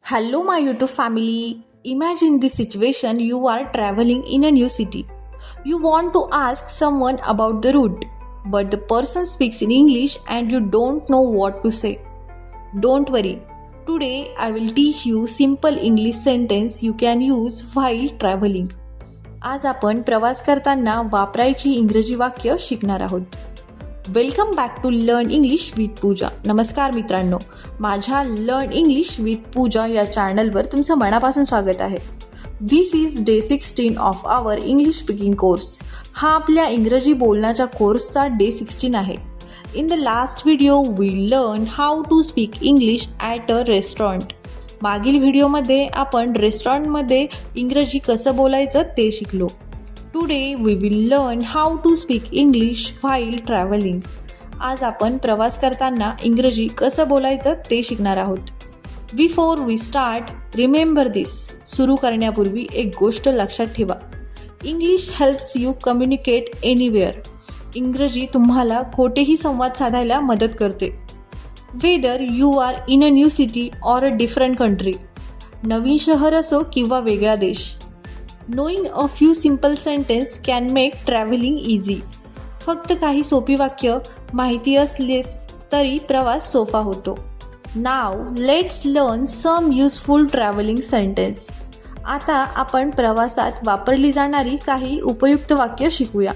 Hello, my YouTube family. Imagine this situation: you are traveling in a new city. You want to ask someone about the route, but the person speaks in English and you don't know what to say. Don't worry. Today I will teach you simple English sentence you can use while traveling. आज आपण प्रवास करताना वापरायची इंग्रजी वाक्य शिकणार आहोत. Welcome back to learn English with Pooja. नमस्कार मित्रांनो, माझ्या लर्न इंग्लिश विथ पूजा या चॅनलवर तुमचं मनापासून स्वागत आहे. This is day 16 of our English speaking course. हा आपल्या इंग्रजी बोलण्याच्या कोर्सचा डे 16 आहे. In the last video we learn how to speak English at a restaurant. मागील व्हिडिओमध्ये आपण रेस्टॉरंटमध्ये इंग्रजी कसं बोलायचं ते शिकलो. Today we will learn how to speak English while travelling. आज आपण प्रवास करताना इंग्रजी कसं बोलायचं ते शिकणार आहोत. Before we start, remember this. सुरू करण्यापूर्वी एक गोष्ट लक्षात ठेवा. English helps you communicate anywhere. इंग्रजी तुम्हाला कोठेही संवाद साधायला मदत करते. Whether you are in a new city or a different country. नवीन शहर असो किंवा वेगळा देश. Knowing a few simple sentence can make travelling easy. फक्त काही सोपी वाक्य माहिती असलीच तरी प्रवास सोपा होतो. Now let's learn some useful travelling sentence. आता आपण प्रवासात वापरली जाणारी काही उपयुक्त वाक्य शिकूया.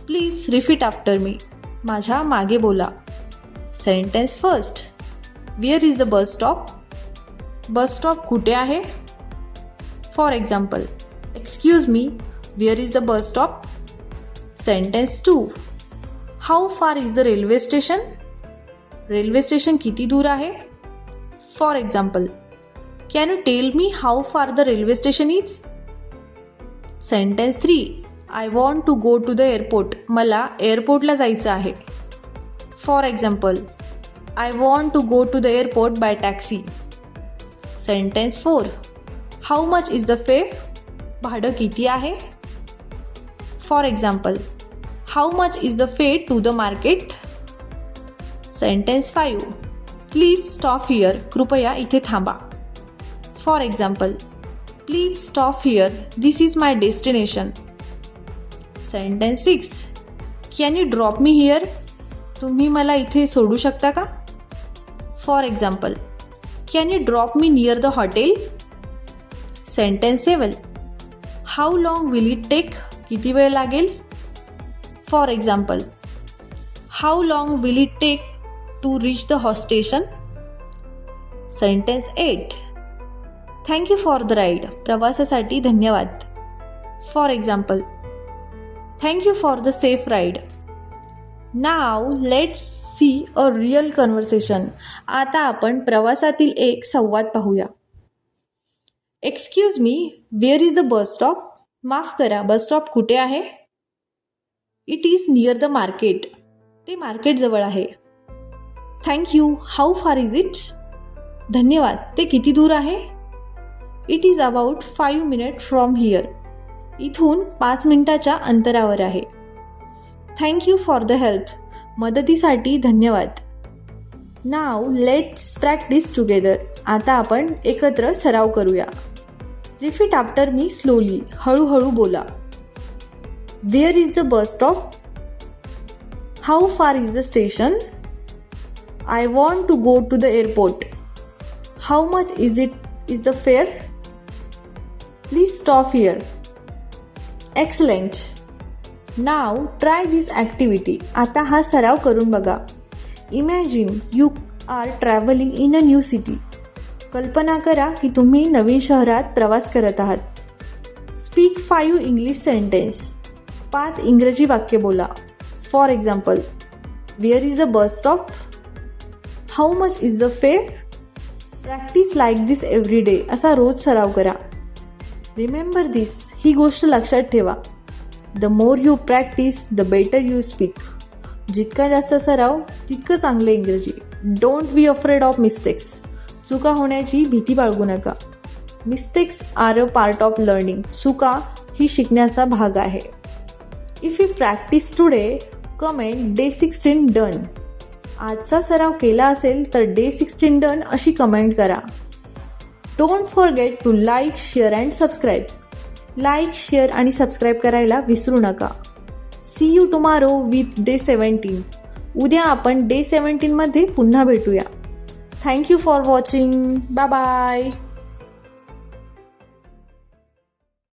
Please repeat after me. माझ्या मागे बोला. Sentence first. Where is the bus stop. Bus stop कुठे आहे? For example, excuse me, where is the bus stop. Sentence 2. How far is the railway station. Railway station किती दूर आहे? For example, can you tell me how far the railway station is. Sentence 3. I want to go to the airport. मला एअरपोर्टला जायचं आहे. For example, I want to go to the airport by taxi. Sentence 4. How much is the fare. भाडं किती आहे? For example, how much is the fare to the market. Sentence 5. Please stop here. कृपया इथे थांबा. For example, please stop here, this is my destination. Sentence 6. Can you drop me here. तुम्ही मला इथे सोडू शकता का? For example, can you drop me near the hotel. Sentence 7. How long will it take. किती वेळ लागेल? For example, how long will it take to reach the station. Sentence 8. Thank you for the ride. प्रवासासाठी धन्यवाद. For example, thank you for the safe ride. Now let's see a real conversation. आता आपण प्रवासातील एक संवाद पाहूया. Excuse me, where is the bus stop. माफ करा, बस स्टॉप कुठे आहे? It is near the market. ते मार्केटजवळ आहे. Thank you, how far is it. धन्यवाद, ते किती दूर आहे? It is about 5 minutes from here. इथून 5 मिनिटाच्या अंतरावर आहे. Thank you for the help. मदतीसाठी धन्यवाद. Now let's practice together. आता आपण एकत्र सराव करूया. Repeat after me slowly. हळूहळू बोला. Where is the bus stop. How far is the station. I want to go to the airport. How much is the fare. Please stop here. Excellent. Now try this activity. आता हा सराव करून बघा. Imagine you are travelling in a new city. कल्पना करा की तुम्ही नवीन शहरात प्रवास करत आहात. Speak 5 English sentence. 5 इंग्रजी वाक्य बोला. For example, wear is the bus stop. How much is the fair. Practice like this every day. असा रोज सराव करा. रिमेंबर दिस. ही गोष्ट लक्षात ठेवा. The more you practice the better you speak. जितका जास्त सराव तितकं चांगलं इंग्रजी. Don't be afraid of mistakes. चुका होण्याची भीती बाळगू नका. Mistakes are a part of learning. चुका ही शिकण्याचा भाग आहे. If you practice today, comment day 16 done. आजचा सराव केला असेल तर डे 16 डन अशी कमेंट करा. Don't forget to like, share and subscribe. Like, share आणि सबस्क्राईब करायला विसरू नका. See you tomorrow with day 17. उद्या आपण डे 17 मध्ये पुन्हा भेटूया. Thank you for watching. Bye bye.